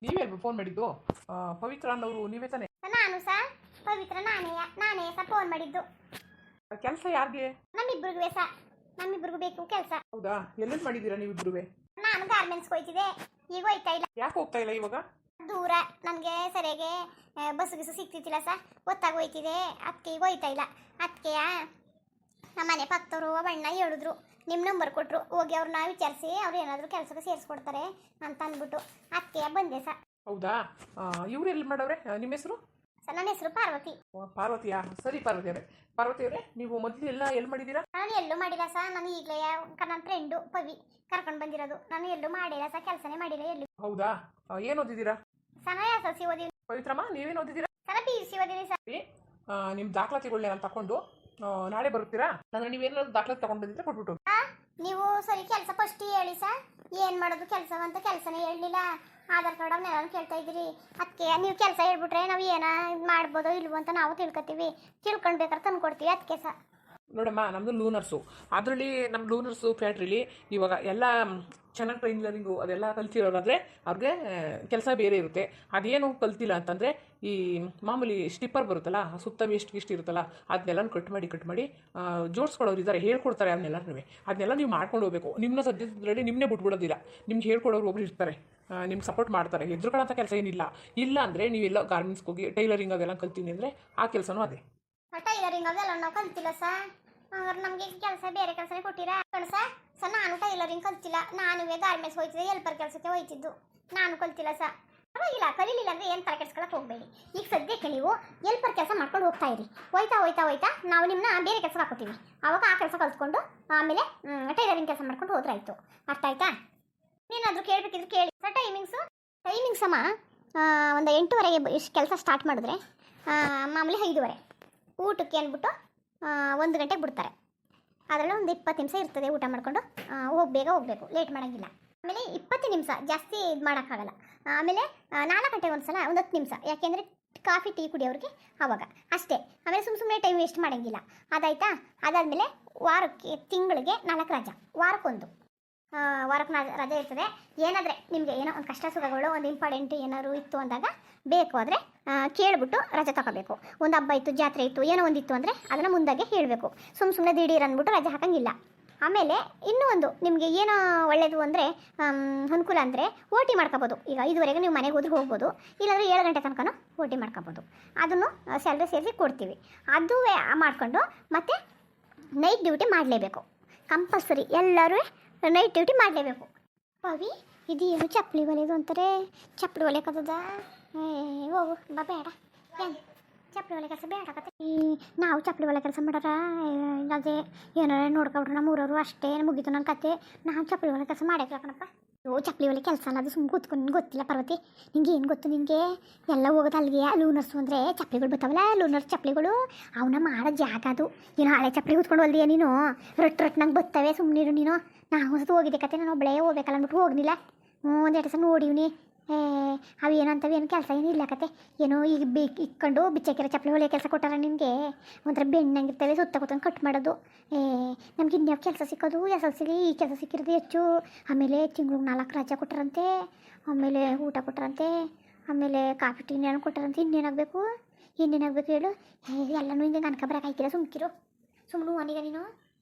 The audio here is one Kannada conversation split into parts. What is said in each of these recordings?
ನೀವೇ ಅಲ್ವಾ ಫೋನ್ ಮಾಡಿದ್ದು? ಪವಿತ್ರ ಅನ್ನೋರು ನೀವೇ ತಾನೆ? ನಾನು ಸರ್ ಪವಿತ್ರ ನಾನೇ ಸರ್ ಫೋನ್ ಮಾಡಿದ್ದು. ಕೆಲಸ ಯಾರಿಗೆ? ನಮ್ಮಿಬ್ರಿಗೂ ಸರ್, ನಮ್ಮಿಬ್ರಿಗೂ ಬೇಕು ಕೆಲಸ. ಹೌದಾ? ಎಲ್ಲೆಲ್ಲಿ ಮಾಡಿದ್ದೀರಾ ನೀವಿಬ್ರು? ನಾನು ಗಾರ್ಮೆಂಟ್ಸ್ಗೆ ಹೋಯ್ತಿದ್ದೆ, ಈಗ ಹೋಯ್ತಾ ಇಲ್ಲ. ಯಾಕೆ ಹೋಗ್ತಾ ಇಲ್ಲ ಇವಾಗ? ದೂರ, ನನಗೆ ಸರಿಯಾಗಿ ಬಸ್ಸು ಗಿಸ್ಸು ಸಿಗ್ತಿತ್ತಿಲ್ಲ ಸರ್, ಗೊತ್ತಾಗಿ ಹೋಯ್ತಿದೆ, ಅದಕ್ಕೆ ಈಗ ಹೋಯ್ತಾ ಇಲ್ಲ. ಅದಕ್ಕೆಯ ನಮ್ಮ ಮನೆ ಪಕ್ಕದವರು ಬಣ್ಣ ಹೇಳಿದ್ರು, ನಿಮ್ಮ ನಂಬರ್ ಕೊಟ್ಟರು, ಹೋಗಿ ಅವ್ರನ್ನ ವಿಚಾರಿಸಿ ಅವ್ರು ಏನಾದರೂ ಕೆಲಸಕ್ಕೆ ಸೇರಿಸ್ಕೊಡ್ತಾರೆ ಅಂತ ಅಂದ್ಬಿಟ್ಟು ಅದಕ್ಕೆ ಬಂದೆ ಸರ್. ಹೌದಾ? ಇವ್ರು ಎಲ್ಲಿ ಮಾಡವ್ರೆ? ನಿಮ್ಮ ಹೆಸರು? ಸರ್ ನನ್ನ ಹೆಸರು ಪಾರ್ವತಿ. ಪಾರ್ವತಿಯಾ? ಸರಿ ಪಾರ್ವತಿ ಅವರೇ. ಪಾರ್ವತಿ ಅವರೇ, ನೀವು ಮೊದಲು ಎಲ್ಲಿ ಮಾಡಿದ್ದೀರಾ? ನಾನು ಎಲ್ಲೂ ಮಾಡಿಲ್ಲ ಸರ್, ನಾನು ಈಗಲೇ ನನ್ನ ಫ್ರೆಂಡು ಪವಿ ಕರ್ಕೊಂಡು ಬಂದಿರೋದು. ನಾನು ಎಲ್ಲೂ ಮಾಡಿಲ್ಲ ಸರ್, ಕೆಲಸನೇ ಮಾಡಿಲ್ಲ ಎಲ್ಲೂ. ಹೌದಾ? ಏನು ಓದಿದ್ದೀರಾ? ಸರ್ ನಾನು SLC ಓದಿನಿ. ಪವಿತ್ರಮ್ಮ, ನೀವೇನು ಓದಿದ್ದೀರಾ? ಸರ್ PUC ಓದಿನಿ ಸರ್. ನಿಮ್ಮ ದಾಖಲಾತಿಗಳನ್ನ ನಾನು ತಗೊಂಡು ನಾಳೆ ಬರುತ್ತೀರಾ? ಅಂದರೆ ನೀವೇನಾದ್ರು ದಾಖಲಾತಿ ತಗೊಂಡು ಬಂದಿದ್ರೆ ಕೊಟ್ಬಿಟ್ಟು. ನೀವು ಸರಿ ಕೆಲಸ ಫಸ್ಟ್ ಹೇಳಿ ಸರ್, ಏನು ಮಾಡೋದು ಕೆಲಸ ಅಂತ ಕೆಲಸನೇ ಹೇಳಲಿಲ್ಲ. ಆಧಾರ್ ಕಾರ್ಡ್ ಅವನ್ನೆಲ್ಲ ಕೇಳ್ತಾ ಇದ್ದೀರಿ, ಅದಕ್ಕೆ ನೀವು ಕೆಲಸ ಹೇಳ್ಬಿಟ್ರೆ ನಾವು ಏನ ಮಾಡ್ಬೋದೋ ಇಲ್ವೋ ಅಂತ ನಾವು ತಿಳ್ಕೊತೀವಿ, ತಿಳ್ಕೊಂಡು ಬೇಕಾದ್ರೆ ತಂದು ಕೊಡ್ತೀವಿ. ಅದಕ್ಕೆ ಸರ್ ನೋಡಮ್ಮ, ನಮ್ಮದು ಲೂನರ್ಸು. ಅದರಲ್ಲಿ ನಮ್ಮ ಲೂನರ್ಸು ಫ್ಯಾಕ್ಟ್ರಿಲಿ ಇವಾಗ ಎಲ್ಲ ಚೆನ್ನಾಗಿ ಟ್ರೈನಿಂಗು ಅದೆಲ್ಲ ಕಲ್ತಿರೋರಾದರೆ ಅವ್ರಿಗೆ ಕೆಲಸ ಬೇರೆ ಇರುತ್ತೆ. ಅದೇನು ಕಲ್ತಿಲ್ಲ ಅಂತಂದರೆ ಈ ಮಾಮೂಲಿ ಸ್ಟಿಪ್ಪರ್ ಬರುತ್ತಲ್ಲ, ಸುತ್ತ ವೇಸ್ಟ್ ಇರುತ್ತಲ್ಲ, ಅದನ್ನೆಲ್ಲ ಕಟ್ ಮಾಡಿ ಜೋಡಿಸ್ಕೊಡೋರು ಇದ್ದಾರೆ, ಹೇಳ್ಕೊಡ್ತಾರೆ. ಅದನ್ನೆಲ್ಲ ನೀವು ಮಾಡ್ಕೊಂಡು ಹೋಗಬೇಕು. ನಿಮ್ಮನ್ನ ಸದ್ಯದಲ್ಲಿ ನಿಮ್ಮನ್ನೇ ಬಿಟ್ಬಿಡೋದಿಲ್ಲ, ನಿಮ್ಗೆ ಹೇಳ್ಕೊಡೋರು ಒಬ್ರು ಇರ್ತಾರೆ, ನಿಮ್ಗೆ ಸಪೋರ್ಟ್ ಮಾಡ್ತಾರೆ. ಹೆದ್ರುಕೊಳ್ಳೋಂಥ ಕೆಲಸ ಏನಿಲ್ಲ. ಇಲ್ಲ ಅಂದರೆ ನೀವೆಲ್ಲ ಗಾರ್ಮೆಂಟ್ಸ್ಗೆ ಹೋಗಿ ಟೈಲರಿಂಗ್ ಅದೆಲ್ಲ ಕಲ್ತೀನಿ ಅಂದರೆ ಆ ಕೆಲಸನೂ ಅದೇ. ಟೈಲರಿಂಗ್ ಅದೆಲ್ಲ ನಾವು ಕಲ್ತಿಲ್ಲ ಸರ್, ಹಂಗಾರೆ ನಮಗೆ ಕೆಲಸ ಬೇರೆ ಕೆಲಸನೇ ಕೊಟ್ಟಿರಾ ಸರ್. ಸರ್ ನಾನು ಟೈಲರಿಂಗ್ ಕಲ್ತಿಲ್ಲ, ನಾನು ಗಾರ್ಮೆಂಟ್ಸ್ ಹೋಯ್ತಿದ್ದೆ, ಎಲ್ಪರ್ ಕೆಲಸಕ್ಕೆ ಹೋಯ್ತಿದ್ದು, ನಾನು ಕಲ್ತಿಲ್ಲ ಸರ್. ಪರವಾಗಿಲ್ಲ, ಕಲೀಲಿಲ್ಲ ಅಂದರೆ ಏನು ತಲೆ ಕೆಡ್ಸ್ಕೊಳಕ್ಕೆ ಹೋಗಬೇಡಿ. ಈಗ ಸದ್ಯಕ್ಕೆ ನೀವು ಎಲ್ಪರ್ ಕೆಲಸ ಮಾಡ್ಕೊಂಡು ಹೋಗ್ತಾ ಇರಿ. ಹೋಯ್ತಾ ನಾವು ನಿಮ್ಮನ್ನ ಬೇರೆ ಕೆಲಸ ಹಾಕೋತೀವಿ, ಆವಾಗ ಆ ಕೆಲಸ ಕಲ್ತ್ಕೊಂಡು ಆಮೇಲೆ ಟೈಲರಿಂಗ್ ಕೆಲಸ ಮಾಡ್ಕೊಂಡು ಹೋದ್ರೆ ಆಯಿತು. ಅರ್ಥ ಆಯ್ತಾ? ಏನಾದರೂ ಕೇಳಬೇಕಿದ್ರೆ ಕೇಳಿ ಸರ್. ಟೈಮಿಂಗ್ಸ್ ಅಮ್ಮ ಒಂದು 8:30ಗೆ ಇಷ್ಟು ಕೆಲಸ ಸ್ಟಾರ್ಟ್ ಮಾಡಿದ್ರೆ ಮಾಮೂಲಿ 5:30 ಊಟಕ್ಕೆ ಅಂದ್ಬಿಟ್ಟು 1 ಗಂಟೆಗೆ ಬಿಡ್ತಾರೆ. ಅದರಲ್ಲಿ ಒಂದು 20 ನಿಮಿಷ ಇರ್ತದೆ ಊಟ ಮಾಡಿಕೊಂಡು ಬೇಗ ಹೋಗಬೇಕು, ಲೇಟ್ ಮಾಡೋಂಗಿಲ್ಲ. ಆಮೇಲೆ 20 ನಿಮಿಷ ಜಾಸ್ತಿ ಇದು ಮಾಡೋಕ್ಕಾಗಲ್ಲ. ಆಮೇಲೆ 4 ಗಂಟೆಗೆ ಒಂದು ಸಲ ಒಂದು 10 ನಿಮಿಷ, ಯಾಕೆಂದರೆ ಕಾಫಿ ಟೀ ಕುಡಿಯೋರಿಗೆ ಆವಾಗ ಅಷ್ಟೇ. ಆಮೇಲೆ ಸುಮ್ಮನೆ ಟೈಮ್ ವೇಸ್ಟ್ ಮಾಡೋಂಗಿಲ್ಲ. ಅದಾಯ್ತಾ? ಅದಾದಮೇಲೆ ವಾರಕ್ಕೆ ತಿಂಗಳಿಗೆ 4 ರಜಾ, ವಾರಕ್ಕೊಂದು ರಜೆ ಇರ್ತದೆ. ಏನಾದರೆ ನಿಮಗೆ ಏನೋ ಒಂದು ಕಷ್ಟ ಸುಖಗಳು, ಒಂದು ಇಂಪಾರ್ಟೆಂಟ್ ಏನಾದ್ರು ಇತ್ತು ಅಂದಾಗ ಬೇಕು ಆದರೆ ಕೇಳಿಬಿಟ್ಟು ರಜೆ ತಗೋಬೇಕು. ಒಂದು ಹಬ್ಬ ಇತ್ತು, ಜಾತ್ರೆ ಇತ್ತು, ಏನೋ ಒಂದಿತ್ತು ಅಂದರೆ ಅದನ್ನು ಮುಂದಾಗೆ ಹೇಳಬೇಕು. ಸುಮ್ಮನೆ ದಿಢೀರ್ ಅಂದ್ಬಿಟ್ಟು ರಜೆ ಹಾಕೋಂಗಿಲ್ಲ. ಆಮೇಲೆ ಇನ್ನೂ ಒಂದು ನಿಮಗೆ ಏನೋ ಒಳ್ಳೆಯದು ಅಂದರೆ ಅನುಕೂಲ ಅಂದರೆ OT ಮಾಡ್ಕೋಬೋದು. ಈಗ 5:30ಗೆ ನೀವು ಮನೆಗೆ ಹೋದ್ರೆ ಹೋಗ್ಬೋದು, ಇಲ್ಲಾಂದರೆ 7 ಗಂಟೆ ತನಕನೂ OT ಮಾಡ್ಕೋಬೋದು. ಅದನ್ನು ಸ್ಯಾಲ್ರಿ ಸೇರಿಸಿ ಕೊಡ್ತೀವಿ. ಅದು ಮಾಡಿಕೊಂಡು ಮತ್ತು ನೈಟ್ ಡ್ಯೂಟಿ ಮಾಡಲೇಬೇಕು, ಕಂಪಲ್ಸರಿ. ಎಲ್ಲರೂ ನೈಟ್ ಡ್ಯೂಟಿ ಮಾಡಲೇಬೇಕು. ಪವಿ, ಇದು ಏನು ಚಪ್ಪಲಿ ಹೊಲಿಯೋದು ಅಂತಾರೆ, ಚಪ್ಪಲಿ ಹೊಲಿಯೋಕ್ಕದ? ಹೋಗು ಬಾ, ಬೇಡ. ಏನು ಚಪ್ಪಲಿ ಹೊಲಿಯೋ ಕೆಲಸ ಬೇಡಕತ್ತೆ. ನಾವು ಚಪ್ಪಲಿ ಹೊಲಿಯೋ ಕೆಲಸ ಮಾಡಾರ ಅದೇ ಏನಾರ ನೋಡ್ಕೊಬಿಟ್ರೆ ನಮ್ಮ ಊರವರು ಅಷ್ಟೇ ಮುಗೀತು ನನ್ನ ಕತೆ. ನಾನು ಚಪ್ಪಲಿ ಹೊಲಿಯೋ ಕೆಲಸ ಮಾಡಬೇಕಣಪ್ಪ. ಚಪ್ಪಲಿ ಹೊಲಿಯೋ ಕೆಲಸ ಅಲ್ಲ ಅದು, ಸುಮ್ಮನೆ ಕೂತ್ಕೊಂಡು ಗೊತ್ತಿಲ್ಲ. ಪಾರ್ವತಿ, ನಿಂಗೆ ಏನು ಗೊತ್ತು? ನಿನಗೆ ಎಲ್ಲ ಹೋಗೋದು ಅಲ್ಲಿಗೆ. ಲೂನರ್ಸು ಅಂದರೆ ಚಪ್ಪಲಿಗಳು ಬರ್ತಾವಲ್ಲ, ಲೂನರ್ಸ್ ಚಪ್ಪಲಿಗಳು, ಅವನ್ನ ಮಾಡೋ ಜಾಗ ಅದು. ಏನೋ ಹಳೆ ಚಪ್ಪಲಿ ಕೂತ್ಕೊಂಡು ಹೊಲ್ದಿಯ ನೀನು? ರೊಟ್ಟನಂಗೆ ಬರ್ತವೆ, ಸುಮ್ಮನಿರು ನೀನು. ನಾವು ಹೊಸದು ಹೋಗಿದ್ದೆ ಕತೆ, ನಾನು ಒಬ್ಬಳೇ ಹೋಗ್ಬೇಕಲ್ಲ ಅಂದ್ಬಿಟ್ಟು ಹೋಗ್ನಿಲ್ಲ. ಒಂದು 2 ಸಲ ನೋಡಿವ್ನಿ. ಅವು ಏನಂತವೆ, ಏನು ಕೆಲಸ ಏನು ಇಲ್ಲ ಕತೆ. ಏನೋ ಈಗ ಇಕ್ಕೊಂಡು ಬಿಚ್ಚಾಕಿರೋ ಚಪ್ಪಲಿ ಹೊಲಿಯೋ ಕೆಲಸ ಕೊಟ್ಟಾರ ನಿನಗೆ. ಒಂಥರ ಬೆಣ್ಣಂಗಿರ್ತವೆ, ಸುತ್ತ ಕೂತ್ಕೊಂಡು ಕಟ್ ಮಾಡೋದು. ನಮ್ಗೆ ಇನ್ಯಾವ ಕೆಲಸ ಸಿಕ್ಕೋದು? SLCಗೆ ಈ ಕೆಲಸ ಸಿಕ್ಕಿರೋದು ಹೆಚ್ಚು. ಆಮೇಲೆ ತಿಂಗ್ಳಿಗೆ 4 ರಜೆ ಕೊಟ್ಟಾರಂತೆ, ಆಮೇಲೆ ಊಟ ಕೊಟ್ಟಾರಂತೆ, ಆಮೇಲೆ ಕಾಫಿ ಟೀ ಏನು ಕೊಟ್ಟಾರಂತೆ. ಇನ್ನೇನಾಗಬೇಕು ಹೇಳು? ಎಲ್ಲನೂ ಹಿಂಗೆ ಅನ್ಕ ಬರೋಕ್ಕಾಯ್ತಿಲ್ಲ. ಸುಮ್ಮನೆ ಅವನಿಗೆ ನೀನು.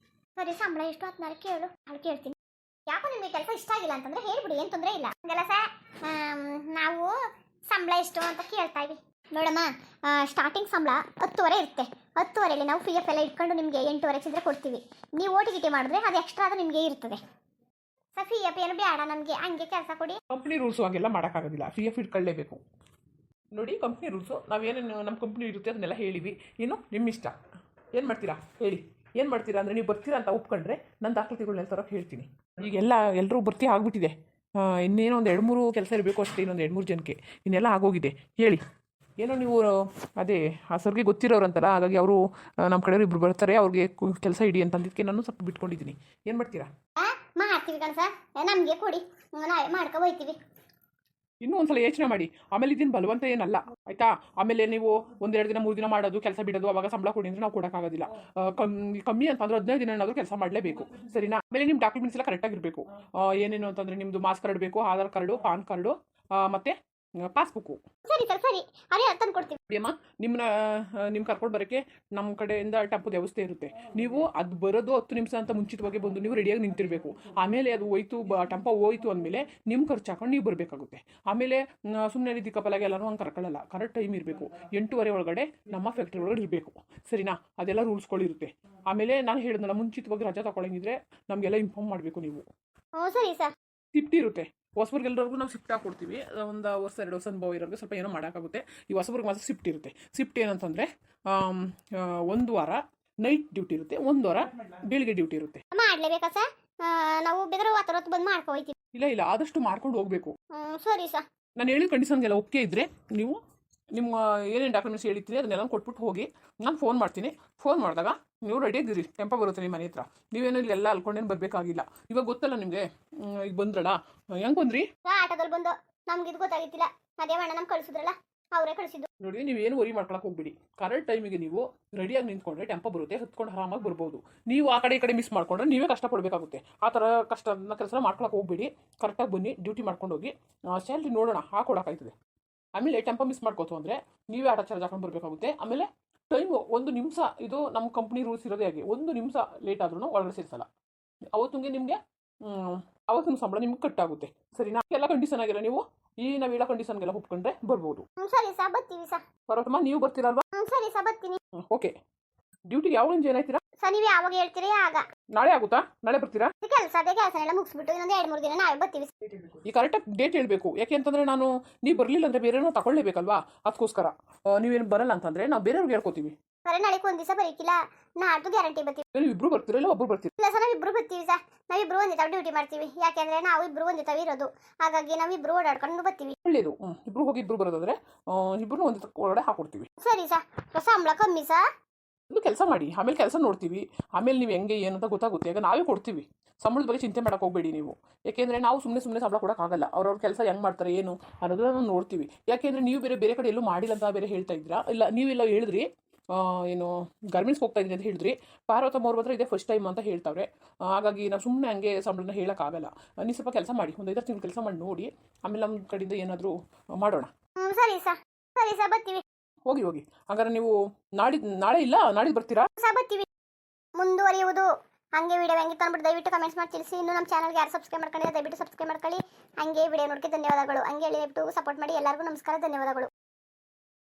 ಸರಿ, ಸಂಬಳ ಎಷ್ಟು 14 ಕೇಳು, ಅಲ್ಲಿ ಕೇಳ್ತೀನಿ. ಯಾಕೋ ನಿಮಗೆ ಕೆಲಸ ಇಷ್ಟ ಆಗಿಲ್ಲ ಅಂತಂದರೆ ಹೇಳ್ಬಿಡಿ, ಏನು ತೊಂದರೆ ಇಲ್ಲ. ಹಂಗಲ್ಲ ಸರ್, ನಾವು ಸಂಬಳ ಎಷ್ಟು ಅಂತ ಕೇಳ್ತಾ ಇವಿ. ನೋಡಮ್ಮ, ಸ್ಟಾರ್ಟಿಂಗ್ ಸಂಬಳ 10:30 ಇರುತ್ತೆ. 10:30ಲಿ ನಾವು PF ಎಲ್ಲ ಇಟ್ಕೊಂಡು ನಿಮಗೆ 8:30 ಚಿಲ್ಲರೆ ಕೊಡ್ತೀವಿ. ನೀವು OT ಮಾಡಿದ್ರೆ ಅದು ಎಕ್ಸ್ಟ್ರಾ ಅದು ನಿಮಗೆ ಇರ್ತದೆ ಸರ್. PF ಏನು ಬೇಡ ನಮಗೆ, ಹಂಗೆ ಕೆಲಸ ಕೊಡಿ. ಕಂಪ್ನಿ ರೂಲ್ಸು ಹಾಗೆಲ್ಲ ಮಾಡೋಕ್ಕಾಗೋದಿಲ್ಲ, PF ಇಟ್ಕೊಳ್ಳೇಬೇಕು. ನೋಡಿ, ಕಂಪ್ನಿ ರೂಲ್ಸು ನಾವೇನೇನು ನಮ್ಮ ಕಂಪ್ನಿ ಇರುತ್ತೆ ಅದನ್ನೆಲ್ಲ ಹೇಳಿವಿ. ಇನ್ನು ನಿಮ್ಮ ಇಷ್ಟ, ಏನು ಮಾಡ್ತೀರಾ ಹೇಳಿ. ಏನು ಮಾಡ್ತೀರಾ ಅಂದರೆ, ನೀವು ಬರ್ತೀರಾ ಅಂತ ಒಪ್ಕೊಂಡ್ರೆ ನನ್ನ ದಾಖಲಾತಿಗಳನ್ನೆಲ್ಲ ತರೋಕೆ ಹೇಳ್ತೀನಿ. ಈಗೆಲ್ಲ ಎಲ್ಲರೂ ಭರ್ತಿ ಆಗಿಬಿಟ್ಟಿದೆ. ಇನ್ನೇನೋ ಒಂದು 2-3 ಕೆಲಸ ಇರಬೇಕು ಅಷ್ಟೇ, ಇನ್ನೊಂದು 2-3 ಜನಕ್ಕೆ. ಇನ್ನೆಲ್ಲ ಆಗೋಗಿದೆ. ಹೇಳಿ, ಏನೋ ನೀವು ಅದೇ ಆ ಸರ್ಗೆ ಗೊತ್ತಿರೋರು ಅಂತಲ್ಲ, ಹಾಗಾಗಿ ಅವರು ನಮ್ಮ ಕಡೆಯವರು ಇಬ್ಬರು ಬರ್ತಾರೆ, ಅವ್ರಿಗೆ ಕೆಲಸ ಇಡಿ ಅಂತಂದಿದ್ದಕ್ಕೆ ನಾನು ಸ್ವಲ್ಪ ಬಿಟ್ಕೊಂಡಿದ್ದೀನಿ. ಏನು ಮಾಡ್ತೀರಾ? ಮಾಡ್ತೀವಿ ಕಣ ಸರ್, ನಮಗೆ ಕೊಡಿ, ನಾವೇ ಮಾಡ್ಕೊ ಹೋಗ್ತೀವಿ. ಇನ್ನೂ ಒಂದ್ಸಲ ಯೋಚನೆ ಮಾಡಿ. ಆಮೇಲೆ ಇದನ್ನು ಬಲವಂತ ಏನಲ್ಲ, ಆಯಿತಾ? ಆಮೇಲೆ ನೀವು 1-2 ದಿನ 3 ದಿನ ಮಾಡೋದು, ಕೆಲಸ ಬಿಡೋದು, ಅವಾಗ ಸಂಬಳ ಕೊಡಿ ಅಂದರೆ ನಾವು ಕೊಡೋಕ್ಕಾಗೋದಿಲ್ಲ. ಕಮ್ಮಿ ಅಂತಂದ್ರೆ 15 ದಿನ ಏನಾದರೂ ಕೆಲಸ ಮಾಡಲೇಬೇಕು, ಸರಿನಾ? ಆಮೇಲೆ ನಿಮ್ಮ ಡಾಕ್ಯುಮೆಂಟ್ಸ್ ಎಲ್ಲ ಕರೆಕ್ಟಾಗಿರಬೇಕು. ಏನೇನು ಅಂತಂದರೆ ನಿಮ್ಮದು ಮಾಸ್ ಕಾರ್ಡ್ ಬೇಕು, ಆಧಾರ್ ಕಾರ್ಡು, ಪಾನ್ ಕಾರ್ಡು, ಮತ್ತು ಪಾಸ್ಬುಕ್ಕು. ಸರಿ ಸರ್ ಸರಿ, ಅದೇ ತಂದು ಕೊಡ್ತೀವಿ. ಅಮ್ಮ ನಿಮ್ಮ ಕರ್ಕೊಂಡು ಬರೋಕ್ಕೆ ನಮ್ಮ ಕಡೆಯಿಂದ ಟೆಂಪೋದ ವ್ಯವಸ್ಥೆ ಇರುತ್ತೆ. ನೀವು ಅದು ಬರೋದು 10 ನಿಮಿಷ ಅಂತ ಮುಂಚಿತವಾಗಿ ಬಂದು ನೀವು ರೆಡಿಯಾಗಿ ನಿಂತಿರಬೇಕು. ಆಮೇಲೆ ಅದು ಹೋಯ್ತು ಟೆಂಪೋ ಹೋಯ್ತು ಅಂದಮೇಲೆ ನಿಮ್ಮ ಖರ್ಚು ಹಾಕೊಂಡು ನೀವು ಬರಬೇಕಾಗುತ್ತೆ. ಆಮೇಲೆ ಸುಮ್ಮನೆ ರೀತಿ ಕಪಲಾಗಿ ಎಲ್ಲರೂ ಹಂಗೆ ಕರ್ಕೊಳ್ಳಲ್ಲ. ಕರೆಕ್ಟ್ ಟೈಮ್ ಇರಬೇಕು. 8:30 ಒಳಗಡೆ ನಮ್ಮ ಫ್ಯಾಕ್ಟ್ರಿ ಒಳಗಡೆ ಇರಬೇಕು. ಸರಿನಾ? ಅದೆಲ್ಲ ರೂಲ್ಸ್ಗಳಿರುತ್ತೆ. ಆಮೇಲೆ ನಾನು ಹೇಳಿದ್ನಲ್ಲ, ಮುಂಚಿತವಾಗಿ ರಜೆ ತಗೊಳ್ಳಂಗಿದ್ರೆ ನಮಗೆಲ್ಲ ಇನ್ಫಾರ್ಮ್ ಮಾಡಬೇಕು ನೀವು. ಹ್ಞೂ ಸರಿ ಸರ್. ಶಿಫ್ಟ್ ಇರುತ್ತೆ. ಹೊಸಬ್ರಿಗೆಲ್ಲರಿಗೂ ನಾವು ಶಿಫ್ಟ್ ಹಾಕೊಡ್ತೀವಿ. ಒಂದು ವರ್ಷ 2 ವರ್ಷ ಅನುಭವ ಇರೋರಿಗೆ ಸ್ವಲ್ಪ ಏನೋ ಮಾಡೋಕ್ಕಾಗುತ್ತೆ. ಈ ಹೊಸಬ್ರಿಗೆ ಮಾತ್ರ ಶಿಫ್ಟ್ ಇರುತ್ತೆ. ಶಿಫ್ಟ್ ಏನಂತಂದರೆ 1 ವಾರ ನೈಟ್ ಡ್ಯೂಟಿ ಇರುತ್ತೆ, 1 ವಾರ ಬೆಳಿಗ್ಗೆ ಡ್ಯೂಟಿ ಇರುತ್ತೆ. ಮಾಡಲೇಬೇಕಾ ಸರ್? ನಾವು ಬೇಕಾದ್ರೆ ಹೊತ್ತು ಬಂದು ಮಾಡ್ಕೊ ಹೋಯ್ತೀವಿ. ಇಲ್ಲ ಆದಷ್ಟು ಮಾಡ್ಕೊಂಡು ಹೋಗಬೇಕು. ಸರಿ ಸರ್. ನಾನು ಹೇಳಿದ ಕಂಡೀಷನ್ಗೆಲ್ಲ ಓಕೆ ಇದ್ದರೆ ನೀವು ನಿಮ್ಮ ಏನೇನು ಡಾಕ್ಯುಮೆಂಟ್ಸ್ ಹೇಳಿರ್ತೀನಿ ಅದನ್ನೆಲ್ಲ ಕೊಟ್ಬಿಟ್ಟು ಹೋಗಿ. ನಾನು ಫೋನ್ ಮಾಡ್ತೀನಿ. ಫೋನ್ ಮಾಡಿದಾಗ ನೀವು ರೆಡಿ ಆಗಿದ್ದೀರಿ, ಟೆಂಪೋ ಬರುತ್ತೆ ನಿಮ್ಮ ಮನೆ ಹತ್ರ. ನೀವೇನು ಇಲ್ಲೆಲ್ಲ ಅಲ್ಕೊಂಡೇನು ಬರಬೇಕಾಗಿಲ್ಲ. ಇವಾಗ ಗೊತ್ತಲ್ಲ ನಿಮಗೆ, ಈಗ ಬಂದ್ರಲ್ಲ, ಹೆಂಗೆ ಬಂದ್ರಿ? ಆಟೋದಲ್ಲಿ ಬಂದು ನಮ್ಗೆ ಇದು ಗೊತ್ತಾಗಿತ್ತಿಲ್ಲ. ಅದೇ ಅಣ್ಣ ನಮ್ಗೆ ಕಳಿಸಿದ್ರಲ್ಲ, ಅವರೇ ಕಳಿಸಿದ್ದು. ನೋಡಿ, ನೀವೇನು ವರಿ ಮಾಡ್ಕೊಳಕ್ಕೆ ಹೋಗ್ಬಿಡಿ. ಕರೆಕ್ಟ್ ಟೈಮಿಗೆ ನೀವು ರೆಡಿಯಾಗಿ ನಿಂತ್ಕೊಂಡ್ರೆ ಟೆಂಪೋ ಬರುತ್ತೆ, ಹತ್ಕೊಂಡು ಆರಾಮಾಗಿ ಬರ್ಬೋದು. ನೀವು ಆ ಕಡೆ ಈ ಕಡೆ ಮಿಸ್ ಮಾಡ್ಕೊಂಡ್ರೆ ನೀವೇ ಕಷ್ಟಪಡಬೇಕಾಗುತ್ತೆ. ಆ ಥರ ಕಷ್ಟನ ಕೆಲಸ ಮಾಡ್ಕೊಳಕ್ಕೆ ಹೋಗ್ಬೇಡಿ. ಕರೆಕ್ಟಾಗಿ ಬನ್ನಿ, ಡ್ಯೂಟಿ ಮಾಡ್ಕೊಂಡು ಹೋಗಿ. ಸ್ಯಾಲ್ರಿ ನೋಡೋಣ ಹಾಕೊಡೋಕ್ಕಾಯ್ತದೆ. ಆಮೇಲೆ ಟೆಂಪೋ ಮಿಸ್ ಮಾಡ್ಕೋತು ಅಂದರೆ ನೀವೇ ಆಟೋ ಚಾರ್ಜ್ ಹಾಕೊಂಡು ಬರಬೇಕಾಗುತ್ತೆ. ಆಮೇಲೆ ಟೈಮು 1 ನಿಮಿಷ, ಇದು ನಮ್ಮ ಕಂಪ್ನಿ ರೂಲ್ಸ್ ಇರೋದೇ ಹಾಗೆ. 1 ನಿಮಿಷ ಲೇಟ್ ಆದ್ರೂ ಒಳಗಡೆ ಸೇರಿಸಲ್ಲ. ಅವತ್ತಿಗೆ ನಿಮಗೆ ಅವತ್ತಿನ ಸಂಬಳ ನಿಮ್ಗೆ ಕಟ್ಟಾಗುತ್ತೆ. ಸರಿನಾ? ಎಲ್ಲ ಕಂಡೀಷನ್ ಆಗಿಲ್ಲ. ನೀವು ನಾವು ಹೇಳೋ ಕಂಡೀಷನ್ಗೆಲ್ಲ ಒಪ್ಕೊಂಡ್ರೆ ಬರ್ಬೋದು. ಸರಿ ಸರ್, ಬರ್ತೀವಿ ಸರ್. ಪರ್ವತಮ್ಮ, ನೀವು ಬರ್ತೀರಲ್ವಾ? ಸರಿ ಸರ್, ಬರ್ತೀನಿ. ಓಕೆ. ಡ್ಯೂಟಿಗೆ ಯಾವಾಗ ಜಾಯ್ನ್ ಆಯ್ತೀರಾ? ಸರ್, ನೀವು ಯಾವಾಗ ಹೇಳ್ತೀರಿ ಆಗ. ನಾಳೆ ಆಗುತ್ತಾ? ನಾಳೆ ಬರ್ತೀರಾ? ಕೆಲಸ ಎಲ್ಲ ಮುಗಿಸ್ಬಿಟ್ಟು ಇನ್ನೊಂದು 2-3 ದಿನ ನಾವೇ ಬರ್ತೀವಿ. ಈ ಕರೆಕ್ಟಾಗಿ ಡೇಟ್ ಹೇಳಬೇಕು. ಯಾಕೆ ಅಂತಂದರೆ ನೀವು ಬರಲಿಲ್ಲ ಅಂದರೆ ಬೇರೆನೋ ತಗೊಳ್ಳೇಬೇಕಲ್ವಾ? ಅದಕ್ಕೋಸ್ಕರ ನೀವೇನು ಬರಲ್ಲ ಅಂತಂದರೆ ನಾವು ಬೇರೆಯವ್ರಿಗೆ ಹೇಳ್ಕೊತೀವಿ. ಸರಿ, ನಾಳೆ ಒಂದು ದಿವಸ ಬರೀಕಿಲ್ಲ, ನಾಡ್ದು ಗ್ಯಾರಂಟಿ ಬರ್ತೀವಿ. ನೀವು ಇಬ್ಬರು ಬರ್ತೀರಾ ಇಲ್ಲ ಒಬ್ಬರು ಬರ್ತೀರಾ? ಇಲ್ಲ ಸರ್, ನಾವಿಬ್ರು ಬರ್ತೀವಿ ಸರ್. ನಾವಿಬ್ರು ಒಂದೇ ತಾವ ಡ್ಯೂಟಿ ಮಾಡ್ತೀವಿ. ಯಾಕೆಂದ್ರೆ ನಾವು ಇಬ್ರು ಒಂದೇ ತಾವ ಇರೋದು. ಹಾಗಾಗಿ ನಾವಿಬ್ರು ಓಡಾಡ್ಕೊಂಡು ಬರ್ತೀವಿ. ಒಳ್ಳೇದು. ಇಬ್ರು ಹೋಗಿ ಇಬ್ರು ಬರೋದಾದ್ರೆ ಇಬ್ರು ಒಂದೇ ಒಳಗಡೆ ಹಾಕೊಡ್ತೀವಿ. ಸರಿ ಸರ್. ಸಂಬಳ ಕಮ್ಮಿ ಸರ್. ಒಂದು ಕೆಲಸ ಮಾಡಿ, ಆಮೇಲೆ ಕೆಲಸ ನೋಡ್ತೀವಿ. ಆಮೇಲೆ ನೀವು ಹೆಂಗೆ ಏನು ಅಂತ ಗೊತ್ತಾಗುತ್ತೆ. ಈಗ ನಾವೇ ಕೊಡ್ತೀವಿ. ಸಂಬಳದ ಬಗ್ಗೆ ಚಿಂತೆ ಮಾಡೋಕೆ ಹೋಗಬೇಡಿ ನೀವು. ಯಾಕೆಂದರೆ ನಾವು ಸುಮ್ಮನೆ ಸಂಬಳ ಕೊಡೋಕ್ಕಾಗಲ್ಲ. ಅವ್ರವ್ರ ಕೆಲಸ ಹೆಂಗೆ ಮಾಡ್ತಾರೆ ಏನು ಅನ್ನೋದನ್ನ ನಾವು ನೋಡ್ತೀವಿ. ಯಾಕೆಂದರೆ ನೀವು ಬೇರೆ ಕಡೆ ಎಲ್ಲೂ ಮಾಡಿಲ್ಲ ಅಂತ ಬೇರೆ ಹೇಳ್ತಾ ಇದ್ದೀರಾ. ಇಲ್ಲ, ನೀವೆಲ್ಲ ಹೇಳಿದ್ರಿ ಏನು ಗಾರ್ಮೆಂಟ್ಸ್ಗೆ ಹೋಗ್ತಾ ಇದ್ದೀನಿ ಅಂತ ಹೇಳಿದ್ರಿ. ಪಾರ್ವತಮ್ಮ ಅವ್ರ ಹತ್ರ ಇದೇ ಫಸ್ಟ್ ಟೈಮ್ ಅಂತ ಹೇಳ್ತಾವ್ರೆ. ಹಾಗಾಗಿ ನಾವು ಸುಮ್ಮನೆ ಹಂಗೆ ಸಂಬಳನ ಹೇಳೋಕ್ಕಾಗಲ್ಲ. ನೀವು ಸ್ವಲ್ಪ ಕೆಲಸ ಮಾಡಿ, ಒಂದು 5 ತಿಂಗಳು ಕೆಲಸ ಮಾಡಿ ನೋಡಿ. ಆಮೇಲೆ ನಮ್ಮ ಕಡೆಯಿಂದ ಏನಾದರೂ ಮಾಡೋಣ. ಸರಿ ಸರ್. ಸರಿ ಸರ್, ಬರ್ತೀವಿ. ಹೋಗಿ. ಹಾಗಾದ್ರೆ ನೀವು ನಾಳೆ ಇಲ್ಲ ನಾಡಿದ್ದು ಬರ್ತೀರಾ? ಸರ್, ಬರ್ತೀವಿ. ಮುಂದುವರಿಯುವುದು ಹಂಗೆ. ವಿಡಿಯೋ ಹೆಂಗಿತ್ತು ಅಂದ್ಬಿಟ್ಟು ದಯವಿಟ್ಟು ಕಮೆಂಟ್ಸ್ ಮಾಡಿ ತಿಳಿಸಿ. ಇನ್ನು ನಮ್ಮ ಚಾನಲ್ಗೆ ಯಾರು ಸಬ್ಸ್ಕ್ರೈಬ್ ಮಾಡ್ಕೊಂಡಿಲ್ಲ ದಯವಿಟ್ಟು ಸಬ್ಸ್ಕ್ರೈಬ್ ಮಾಡ್ಕೊಳ್ಳಿ. ಹಂಗೆ ವಿಡಿಯೋ ನೋಡೋಕ್ಕೆ ಧನ್ಯವಾದಗಳು. ಹಂಗೆ ದಯವಿಟ್ಟು ಸಪೋರ್ಟ್ ಮಾಡಿ. ಎಲ್ಲರಿಗೂ ನಮಸ್ಕಾರ, ಧನ್ಯವಾದಗಳು.